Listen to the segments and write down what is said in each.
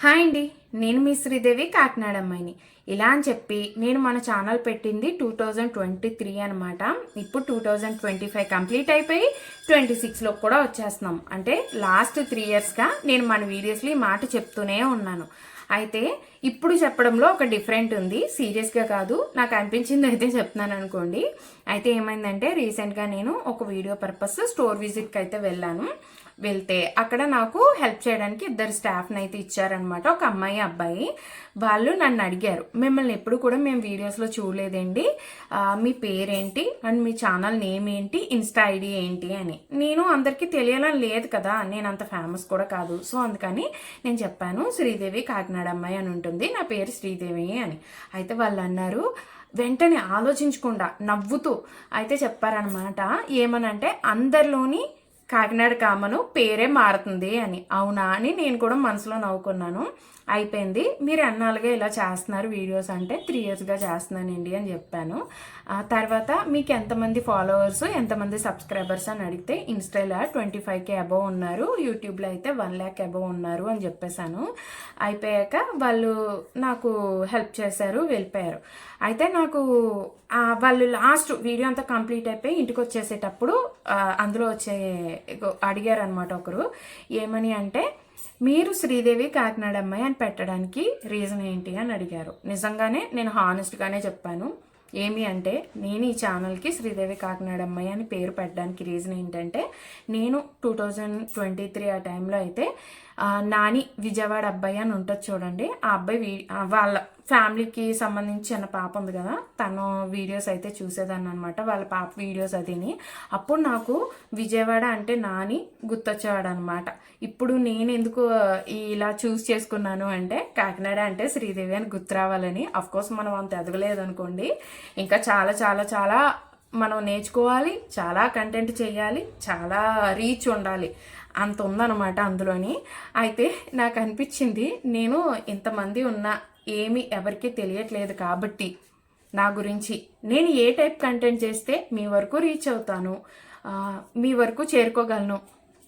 Hi అండి, నేను మీ శ్రీదేవి కాకినాడ అమ్మాయిని. ఇలా అని చెప్పి నేను మన ఛానల్ పెట్టింది 2023 అనమాట. ఇప్పుడు 2025 కంప్లీట్ అయిపోయి 26లో కూడా వచ్చేస్తున్నాం. అంటే లాస్ట్ 3 ఇయర్స్గా నేను మన వీడియోస్లో ఈ మాట చెప్తూనే ఉన్నాను. అయితే ఇప్పుడు చెప్పడంలో ఒక డిఫరెంట్ ఉంది. సీరియస్గా కాదు, నాకు అనిపించింది అయితే చెప్తున్నాను అనుకోండి. అయితే ఏమైందంటే రీసెంట్గా నేను ఒక వీడియో పర్పస్ స్టోర్ విజిట్కి అయితే వెళ్తే అక్కడ నాకు హెల్ప్ చేయడానికి 2 స్టాఫ్ని అయితే ఇచ్చారనమాట, ఒక అమ్మాయి అబ్బాయి. వాళ్ళు నన్ను అడిగారు, మిమ్మల్ని ఎప్పుడు కూడా మేము వీడియోస్లో చూడలేదండి, మీ పేరేంటి అండ్ మీ ఛానల్ నేమ్ ఏంటి, ఇన్స్టా ఐడి ఏంటి అని. నేను అందరికీ తెలియాలని లేదు కదా, నేను అంత ఫేమస్ కూడా కాదు. సో అందుకని నేను చెప్పాను, శ్రీదేవి కాకినాడ అమ్మాయి అని ఉంటుంది, నా పేరు శ్రీదేవి అని. అయితే వాళ్ళు అన్నారు, వెంటనే ఆలోచించకుండా నవ్వుతూ అయితే చెప్పారనమాట, ఏమనంటే అందరిలోని కాకినాడ కామను పేరే మారుతుంది అని. అవునా అని నేను కూడా మనసులో నవ్వుకున్నాను. అయిపోయింది, మీరు ఎన్నాళ్ళుగా ఇలా చేస్తున్నారు వీడియోస్ అంటే 3 ఇయర్స్గా చేస్తున్నానండి అని చెప్పాను. తర్వాత మీకు ఎంతమంది ఫాలోవర్స్, ఎంతమంది సబ్స్క్రైబర్స్ అని అడిగితే ఇన్స్టాలో 25K అబవ్ ఉన్నారు, యూట్యూబ్లో అయితే 1 lakh అబవ్ ఉన్నారు అని చెప్పేశాను. అయిపోయాక వాళ్ళు నాకు హెల్ప్ చేశారు, వెళ్ళిపోయారు. అయితే నాకు వాళ్ళు లాస్ట్ వీడియో అంతా కంప్లీట్ అయిపోయి ఇంటికి వచ్చేసేటప్పుడు అందులో అడిగారు అనమాట ఒకరు, ఏమని అంటే, మీరు శ్రీదేవి కాకినాడ అమ్మాయి అని పెట్టడానికి రీజన్ ఏంటి అని అడిగారు. నిజంగానే నేను హానెస్ట్గానే చెప్పాను. ఏమి అంటే, నేను ఈ ఛానల్కి శ్రీదేవి కాకినాడ అమ్మాయి అని పేరు పెట్టడానికి రీజన్ ఏంటంటే, నేను 2023 ఆ టైంలో అయితే నాని విజయవాడ అబ్బాయి అని ఉంటుంది చూడండి, ఆ అబ్బాయి వాళ్ళ ఫ్యామిలీకి సంబంధించి చిన్న పాప ఉంది కదా, తను వీడియోస్ అయితే చూసేదాన్ని అనమాట, వాళ్ళ పాప వీడియోస్ అదిని. అప్పుడు నాకు విజయవాడ అంటే నాని గుర్తొచ్చేవాడు అనమాట. ఇప్పుడు నేను ఎందుకు ఇలా చూస్ చేసుకున్నాను అంటే, కాకినాడ అంటే శ్రీదేవి అని గుర్తు రావాలని. అఫ్కోర్స్ మనం అంత ఎదగలేదు అనుకోండి, ఇంకా చాలా చాలా చాలా మనం నేర్చుకోవాలి, చాలా కంటెంట్ చేయాలి, చాలా రీచ్ ఉండాలి, అంత ఉందన్నమాట అందులోని. అయితే నాకు అనిపించింది, నేను ఇంతమంది ఉన్నా ఏమీ ఎవరికి తెలియట్లేదు కాబట్టి నా గురించి నేను ఏ టైప్ కంటెంట్ చేస్తే మీ వరకు రీచ్ అవుతాను, మీ వరకు చేరుకోగలను,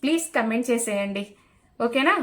ప్లీజ్ కమెంట్ చేసేయండి, ఓకేనా?